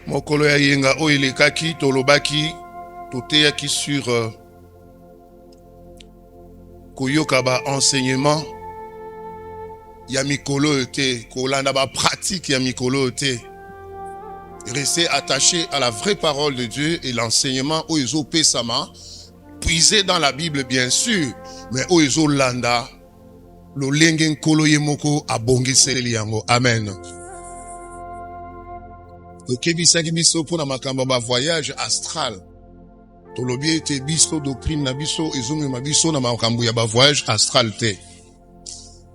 Mokolo ya yenga o elekaki tolobaki toteyaki sur koyoka ba enseignement ya mikolo te kolanda ba pratique ya mikolo te. Rester attaché à la vraie parole de Dieu et l'enseignement oizo pesama puisé dans la Bible bien sûr, mais oizo landa lo lengen kolo yemoko abongiseli yango. Amen. Okebisaki biso pona makambo ba voyage astral. Tolobi ete biso doctrine na biso ezongi mabiso na makambo ya ba voyage astral te.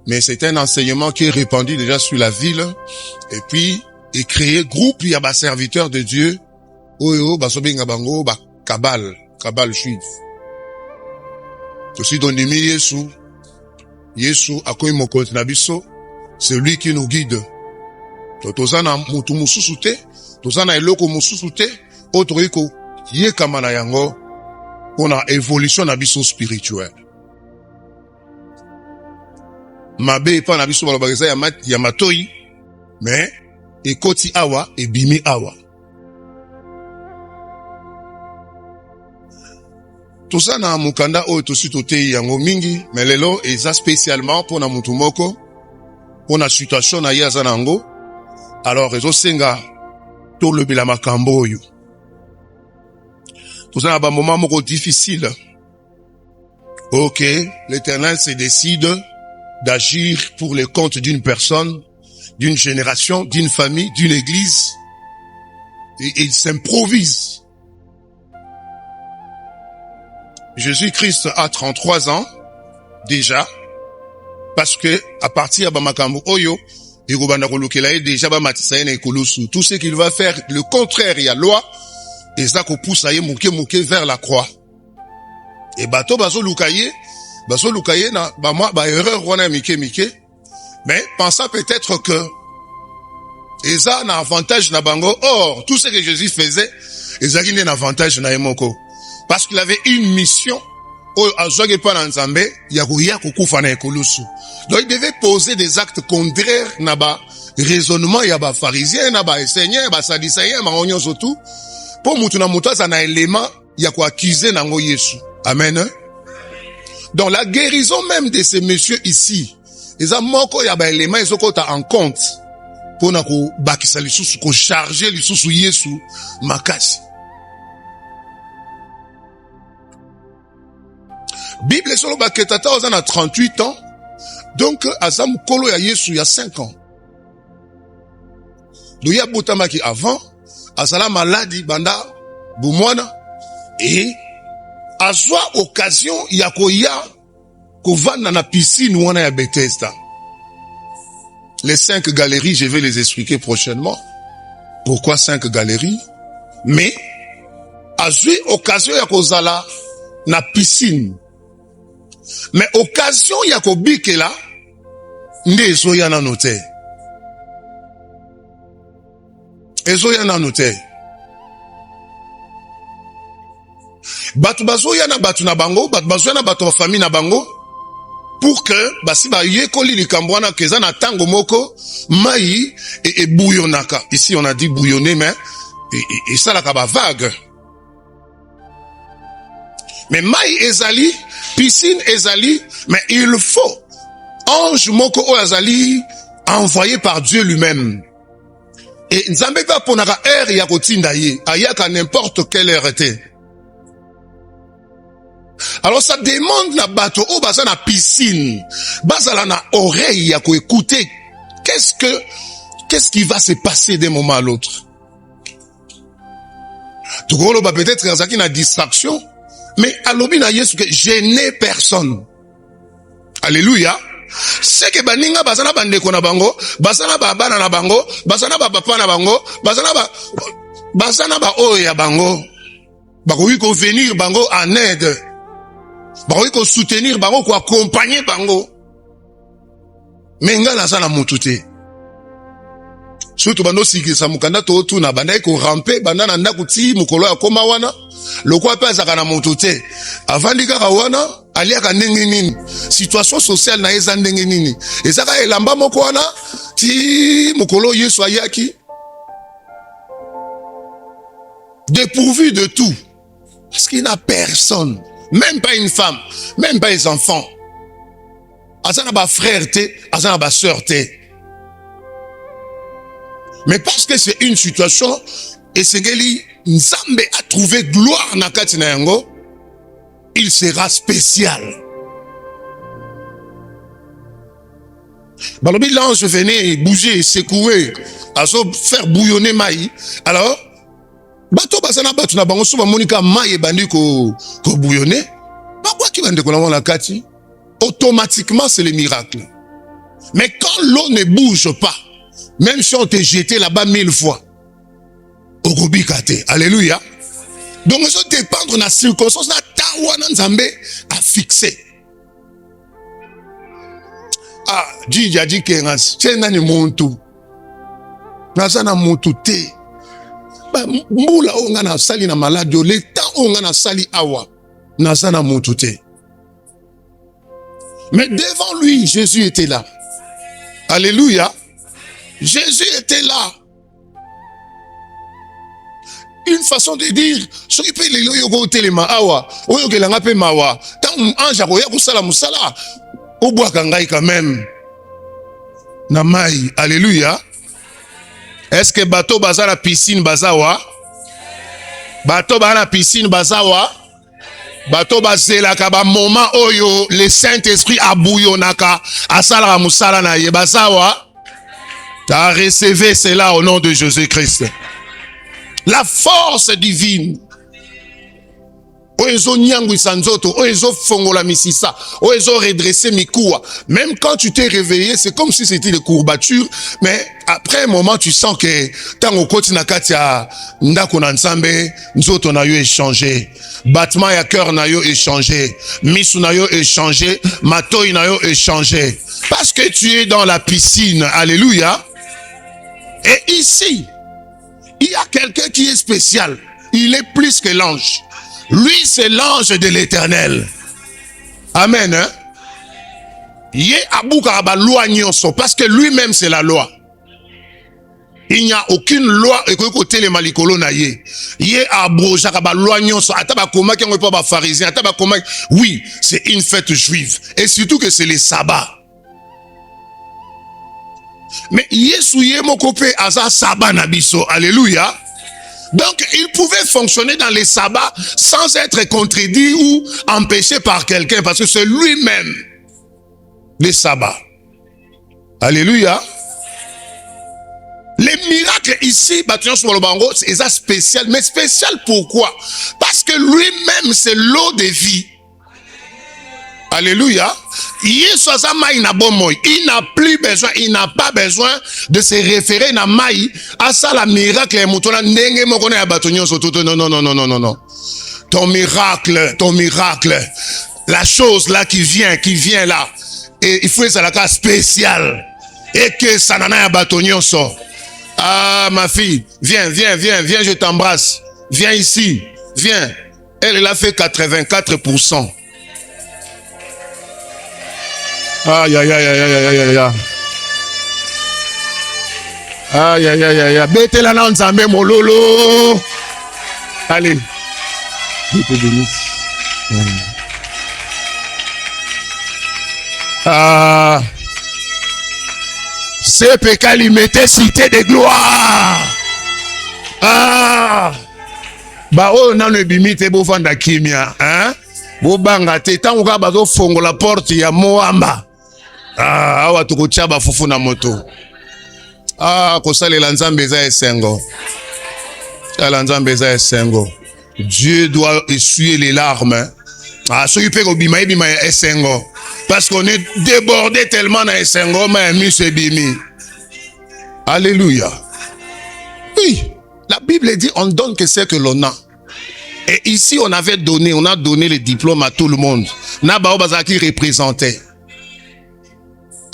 Mais c'est un enseignement qui est répandu déjà sur la ville et puis et créer groupe ya ba serviteurs de Dieu oyo basobenga bango ba kabal juif. Aussi donnemi Yesu akoyi mokonzi na biso, c'est lui qui nous guide. Tozana mutu mususu te, tozana eloko mususu te, otoriko yekama na yango pona évolution na biso spirituelle. Mabe pa na biso balobakeza ya matoi, mais ekoti awa ebimi awa. Tozana mukanda oyo tosi totei yango mingi, mais lelo eza spécialement pona mutu moko, pona situation na ye aza nango. Alors ezosenga tolobela makambo oyo. Tozana ba moment moko difficile. OK, l'Éternel se décide d'agir pour le compte d'une personne, d'une génération, d'une famille, d'une église. Et il s'improvise. Jésus-Christ a 33 ans, déjà, parce que, à partir de Makambo Oyo, tout ce qu'il va faire, le contraire, il y a loi, et ça qu'on pousse à mouke vers la croix. Et bato baso lukaye na ba erreur wana mike, mais pensant peut-être que eza na avantage na bango. Or tout ce que Jésus faisait, eza qui n'a avantage na yemoko, parce qu'il avait une mission. Donc il devait poser des actes contraires na ba raisonnement ya ba pharisien na ba enseignant ba sadducéen ma onyo surtout pour mutu na mutu za na élément ya ko accuser nango Yesu. Amen. Donc la guérison même de ces messieurs ici, eza moko ya ba élément ezokota en compte pour na ko bakisa lisusu ko charger lisusu Yesu makasi. Bible solo baketata ozana 38 ans. Donc azam kolo ya Yesu il y a 5 ans. Donc ya botamaki avant azala maladie banda bumwana et azwa occasion ya koya kovanda na piscine wana ya Bethesda. Les 5 galeries, je vais les expliquer prochainement. Pourquoi 5 galeries? Mais azwi occasion ya kozala na piscine. Mais occasion ya kobikela nde ezoya na note. Ezoya na note. Batu bazoya na batu na bango, batu bazoya na batu wa famille na bango, pour que basi ba yekoli likambo wana keza na tango moko mai et bouillonnaka. Ici on a dit bouillonner, mais et ça la kaba vague. Mais mai ezali, piscine ezali, mais il faut ange moko o ezali envoyé par Dieu lui-même. Et nzambe va ponaka heure ya kotinda ye, ayaka n'importe quelle heure était. Alors ça demande na bato o baza na piscine, bazala na oreille ya ko écouter. Qu'est-ce qui va se passer d'un moment à l'autre? Tukolo ba peut-être yazaki na distraction. Mais alobi na Yesu que je n'ai personne. Alléluia. C'est que baninga basana bandeko na bango, basana ba bana na bango, basana ba papa na bango, basana ba oya bango. Bakoyi ko venir bango en aide. Bakoyi ko soutenir bango, ko accompagner bango. Mais ngala sana mutu te. Surtout bando sikisa mukanda to tu na bandai ko ramper banda na ndaku ti mukolo ya koma wana. Lokwa pe azaka na moto te. Avandika ka wana aliaka ndenge nini. Situation sociale na eza ndenge nini. Ezaka elamba moko wana ti mukolo Yesu ayaki. dépourvu de tout. Parce qu'il n'a personne, même pas une femme, même pas les enfants. Aza na ba frère te, aza na ba sœur te. Mais parce que c'est une situation, et Sengeli Nzambe a trouvé gloire na kati na yango, il sera spécial. Balobi l'ange venait bouger, secouer, à faire bouillonner maï. Alors, bato basana batu na bango soba monika maï bandi ko bouillonner. Pourquoi qui bande ko la kati? Automatiquement c'est le miracle. Mais quand l'eau ne bouge pas, même si on te jeté là-bas 1000 fois, okobikate. Alléluia. Donc on doit dépendre de la circonstance na tawana Nzambe a fixé. Ah, Didi a dit que c'est un muntu. Nazana muntu te. Mbula onga na sali na malade, le temps onga na sali awa. Nazana muntu te. Mais devant lui, Jésus était là. Alléluia. Jésus était là. Une façon de dire, ce qui peut les loyaux téléma awa, oyo ke langa pe mawa. Tant ange akoya kusala musala, obwa kangai quand même. Namai, alléluia. Est-ce que bateau baza la piscine bazawa? Bateau baza la piscine bazawa? Bateau bazela kaba moment oyo le Saint-Esprit a bouillonnaka asala musala na ye bazawa? T'as recevé cela au nom de Jésus-Christ. La force divine. Oezo nyangu sanzoto, oezo fongola misisa, oezo redresser mikoua. Même quand tu t'es réveillé, c'est comme si c'était des courbatures, mais après un moment, tu sens que tango koti na kati ya ndako na nzambe, nzoto na yo échangé, battement ya cœur na yo échangé, misu na yo échangé, matoi na yo échangé. Parce que tu es dans la piscine, alléluia. Et ici, il y a quelqu'un qui est spécial. Il est plus que l'ange. Lui, c'est l'ange de l'Éternel. Amen. Hein? Yé abouka ba loi nyonso, parce que lui-même c'est la loi. Il n'y a aucune loi et côté les malikolo na yé. Yé abroja ba loi nyonso, ataba koma ki pas ba pharisien, ataba koma. Oui, c'est une fête juive et surtout que c'est les sabbats. Mais Yesu yé mokope aza sabbat na biso. Alléluia. Donc, il pouvait fonctionner dans les sabbats sans être contredit ou empêché par quelqu'un, parce que c'est lui-même les sabbats. Alléluia. Les miracles ici, c'est spécial. Mais spécial pourquoi? Parce que lui-même, c'est l'eau de vie. Alléluia. Il n'a plus besoin, il n'a pas besoin de se référer à Maï, à ça la miracle. Non, non, non, non, non, non, non. Ton miracle, la chose là qui vient là, et il faut que ça la cas spécial. Et que ça n'en a un bâtonnier. Ah, ma fille, viens, je t'embrasse. Viens ici, viens. Elle a fait 84%. Aïe, aïe, aïe, aïe, aïe, aïe, aïe. Aïe, aïe, aïe, aïe, aïe. Bête la lance en même lolo. Allez. Dieu te bénisse. Ah. C'est pécal, il mettait cité de gloire. Ah. Bah, oh, non, le bimite, beau fanda kimia, hein? Beau banga, te, tant ou bazo fongo la porte, ya moamba. Ah, awa tukuchaba fufu na moto. Ah, kosale lanzambe za esengo. Lanzambe za esengo. Dieu doit essuyer les larmes. Ah, so yupe ko bima esengo. Parce qu'on est débordé tellement na esengo, mais mi se bimi. Alléluia. Oui, la Bible dit on donne que c'est que l'on a. Et ici on a donné les diplômes à tout le monde. Nabao Bazaki représentait.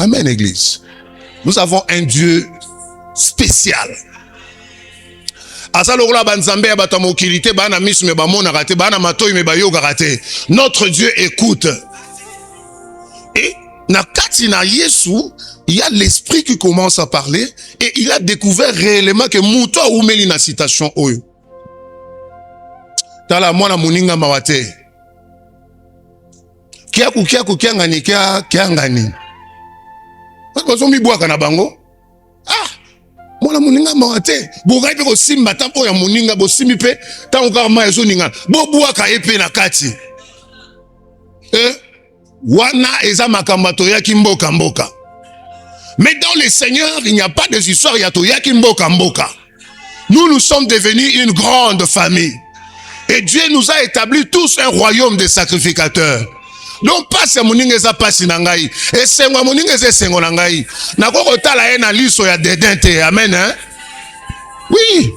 Amen, Église. Nous avons un Dieu spécial. Notre Dieu écoute. Et na katina Yesu, il y a l'esprit qui commence à parler et il a découvert réellement que Mouto ou Meli na citation oyo. tala mwana muninga mawate kia ngani kia ngani bazo mibwaka na bango mwana muninga mawate bokai pe ko simba tampo ya muninga bo simi pe tango ka ma ezo ninga bo bwaka epe na kati wana eza makambato ya kimboka mboka. Mais dans le Seigneur, il n'y a pas des histoires yato ya kimboka mboka. Nous sommes devenus une grande famille. Et Dieu nous a établi tous un royaume de sacrificateurs. Donc pas se moninga eza pasi na ngai. Et sengo moninga eza sengo na ngai. Na ko kotala na liso ya dedente. Amen hein? Oui.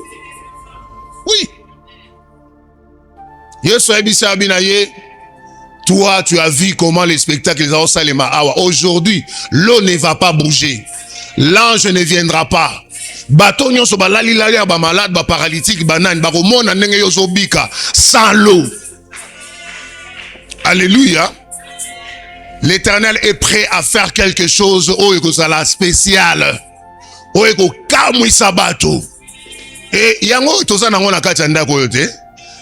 Oui. Yesu ebisa abinaye. Toi, tu as vu comment les spectacles les Salema awa. Aujourd'hui, l'eau ne va pas bouger. L'ange ne viendra pas. Bato nyonso balali lali ba malade, ba paralytique, banane, ba komona ndenge yozobika sans l'eau. Alléluia. L'Éternel est prêt à faire quelque chose au ekozala spécial. Au eko kamwisa bato. Et yango toza nango na kati ya ndako oyo te.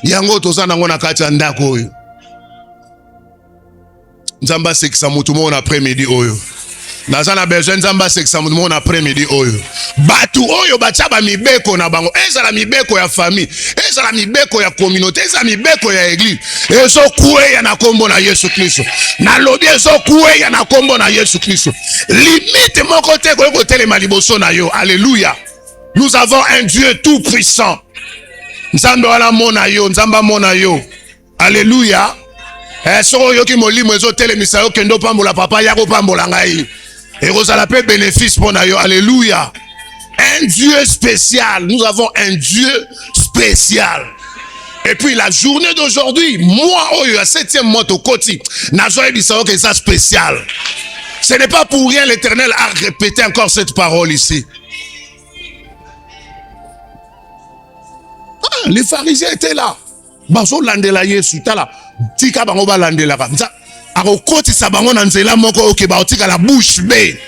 Yango toza nango na kati ya ndako oyo. Nzamba sekisa mutu mo na après-midi oyo. Nazana besoin nzamba sekisa mutu mo na après-midi oyo. Batu oyo bachaba mibeko na bango. Ezala mibeko ya famille, ezala mibeko ya communauté, ezala mibeko ya église. Ezo kueya na kombo na Yesu Kristo. Na lobi ezo kueya na kombo na Yesu Kristo. Limite moko te ko telema liboso na yo. Alléluia. Nous avons un Dieu tout puissant. Nzambe wala mona yo, nzamba mona yo. Alléluia. Soko yoki molimo ezo telemisa yo kendo pambola papa yako pambola ngai. Ekozala pe bénéfice pour na yo. Alléluia. Un Dieu spécial. Nous avons un Dieu spécial. Et puis la journée d'aujourd'hui, moi oyo à 7e mois au koti, nazo ebisa yo que ça spécial. Ce n'est pas pour rien l'Éternel a répété encore cette parole ici. Les pharisiens étaient là. Bazo landela Yesu tala. Tika bango ba landela ka. Akokoti sa bango na nzela moko oke ba otika la bouche bée.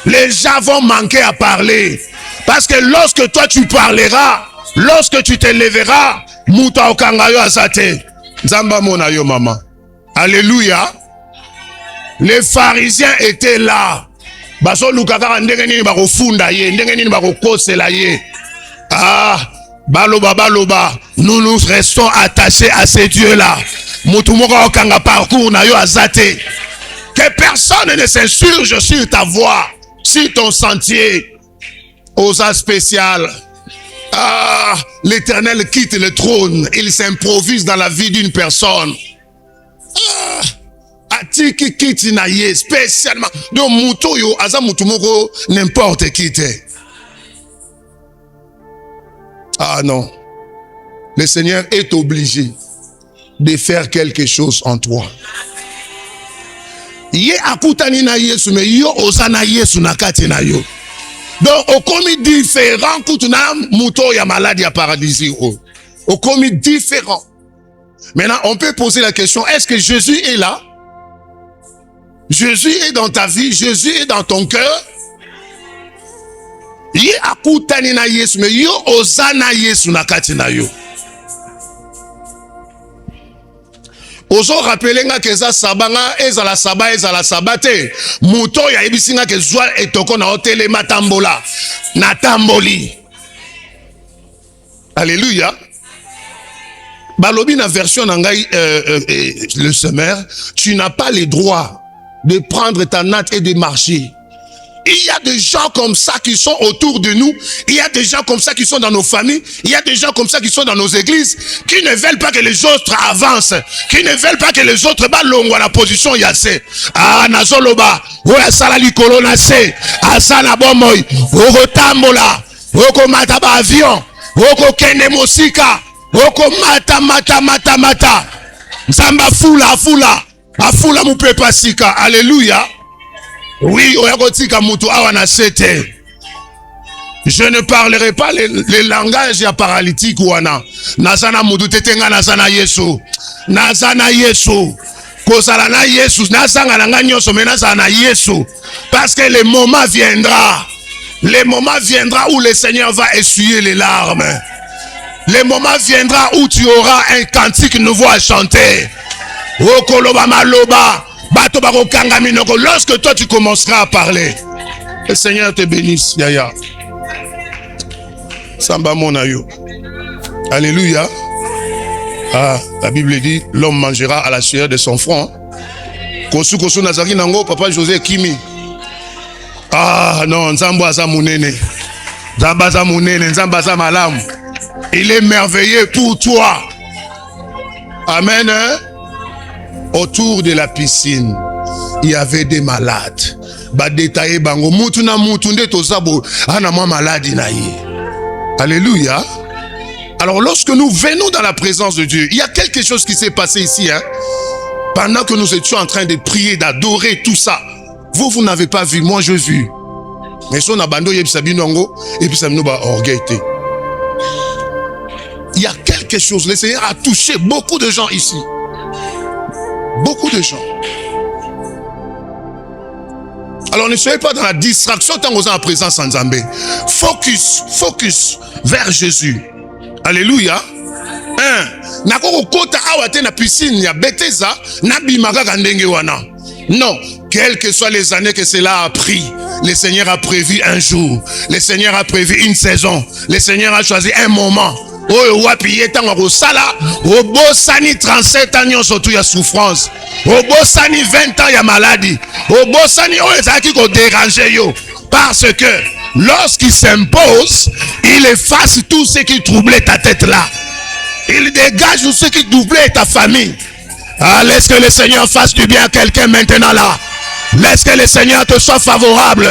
Les gens vont manquer à parler. Parce que lorsque toi tu parleras, lorsque tu te lèveras, muta okanga yo azate. Nzamba mona yo mama. Alléluia. Les pharisiens étaient là. Bazo lukaka ndenge nini ba kofunda ye, ndenge nini ba kokosela ye. Baloba, nous restons attachés à ces dieux-là. Mutumoko okanga parcours na yo azate. Que personne ne s'insurge sur ta voie, sur ton sentier. Osa spécial. L'Éternel quitte le trône, il s'improvise dans la vie d'une personne. Atiki quitte na ye spécialement. Donc muto yo aza mutumoko n'importe qui te. Non. Le Seigneur est obligé de faire quelque chose en toi. Ye akutani na Yesu me yo osana Yesu na kati na yo. Donc au commis différent kutuna muto ya maladie ya paralysie au commis différent. Maintenant on peut poser la question, est-ce que Jésus est là? Jésus est dans ta vie, Jésus est dans ton cœur. Ye akutani na Yesu me yo osana Yesu na kati na yo. Ozo rappelenga que za sabanga ezala sabate muto ya ebisinga ke zwa etoko na hotele matambola na tamboli. Alléluia. Balobi na version nangai le semeur, tu n'as pas le droit de prendre ta natte et de marcher. Il y a des gens comme ça qui sont autour de nous. Il y a des gens comme ça qui sont dans nos familles. Il y a des gens comme ça qui sont dans nos églises, qui ne veulent pas que les autres avancent, qui ne veulent pas que les autres balongwa la position yase. Nazoloba, oya sala likolo na se, asana bomoy, oko tambola, oko mata ba avion, oko kende mosika, oko mata. Nzamba afula mupepa sika. Alléluia. Oui, je ne parlerai pas les langages ya paralytique wana. Nazana mudu tetenga nazana Yesu. Kozala na Yesu, nazanga na nganyoso mais nazana Yesu. Parce que le moment viendra où le Seigneur va essuyer les larmes. Le moment viendra où tu auras un cantique nouveau à chanter. Lorsque toi tu commenceras à parler, le Seigneur te bénisse. Yaya. Samba monayo. Alléluia. Ah, la Bible dit, l'homme mangera à la sueur de son front. Kosu kosu nazaki nango, papa José Kimi. Ah non, nzambo aza munene. Nzamba aza munene, nzamba aza malamu. Il est merveilleux pour toi. Amen. Hein? Autour de la piscine, il y avait des malades. Ba détaillé bango mutu na mutu nde tozabo ana mwa maladi na ye. Alléluia. Alors lorsque nous venons dans la présence de Dieu, il y a quelque chose qui s'est passé ici. Hein? Pendant que nous étions en train de prier, d'adorer, tout ça. Vous n'avez pas vu, moi j'ai vu. Mais son abando yebisabinongo et puis ça nous ba orgueil. Il y a quelque chose, le Seigneur a touché beaucoup de gens ici. Beaucoup de gens. Alors ne soyez pas dans la distraction tant que vous êtes en présence en Zambé. Focus vers Jésus. Alléluia. Nakoko kota awate na piscine ya Bethesda na bimaka kandenge wana. Non, quelles que soient les années que cela a pris, le Seigneur a prévu un jour. Le Seigneur a prévu une saison. Le Seigneur a choisi un moment. Oyo wapi yetango kosala obosani 37 ans surtout ya souffrance. Obosani 20 ans ya maladie. Obosani oyo ezaki ko déranger yo parce que lorsqu'il s'impose, il efface tout ce qui troublait ta tête là. Il dégage tout ce qui troublait ta famille. Ah, laisse que le Seigneur fasse du bien à quelqu'un maintenant là. Laisse que le Seigneur te soit favorable.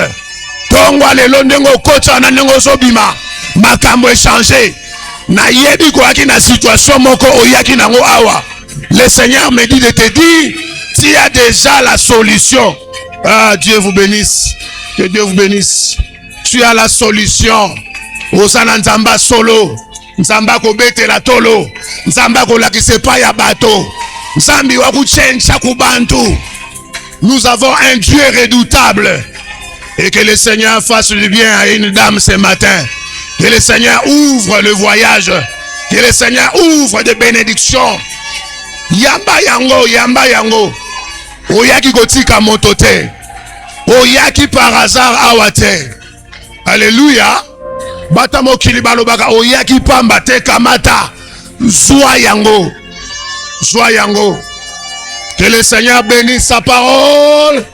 Tongwa le londengo kocha na nengo zobima. Makambo échangé. Na yebi kwa ki na situation moko oyaki nango awa. Le Seigneur me dit de te dire, tu as déjà la solution. Ah, Dieu vous bénisse. Que Dieu vous bénisse. Tu as la solution. Osana nzamba solo. Nzamba ko bete la tolo. Nzamba ko lakise pa ya bato. Nzambi wa kuchencha kubantu. Nous avons un Dieu redoutable. Et que le Seigneur fasse du bien à une dame ce matin. Que le Seigneur ouvre le voyage. Que le Seigneur ouvre des bénédictions. Yamba yango, yamba yango. Oyaki kotika motote. Oyaki par hasard awate. Alléluia. Bata mokili balobaka oyaki pamba te kamata. Zwa yango. Zwa yango. Que le Seigneur bénisse sa parole.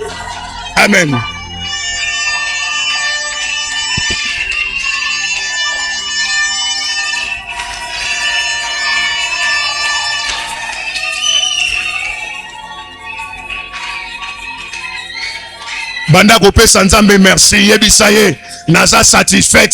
Amen. Banda kopesa nzambe merci yebisaye naza satisfait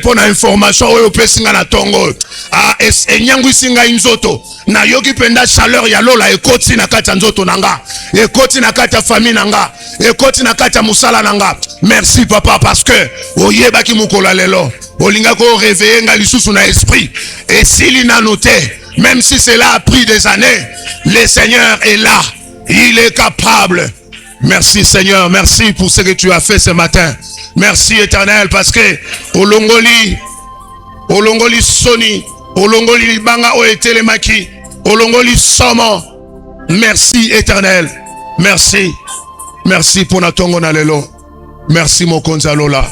pour na information oyo pesinga na tongo ah enyangu singa inzoto na yoki penda chaleur ya lola ekoti na kati nzoto nanga ekoti na kati famille nanga ekoti na kati musala nanga. Merci papa parce que oyebaki mukola lelo olinga ko réveiller nga lisusu na esprit et s'il n'a noté même si cela a pris des années, le Seigneur est là, il est capable. Merci Seigneur, merci pour ce que tu as fait ce matin. Merci Éternel parce que Olongoli Soni, Olongoli Banga Oetelemaki, Olongoli Somo. Merci Éternel. Merci. Merci pour Natongo Nalelo. Merci Mokonza Lola.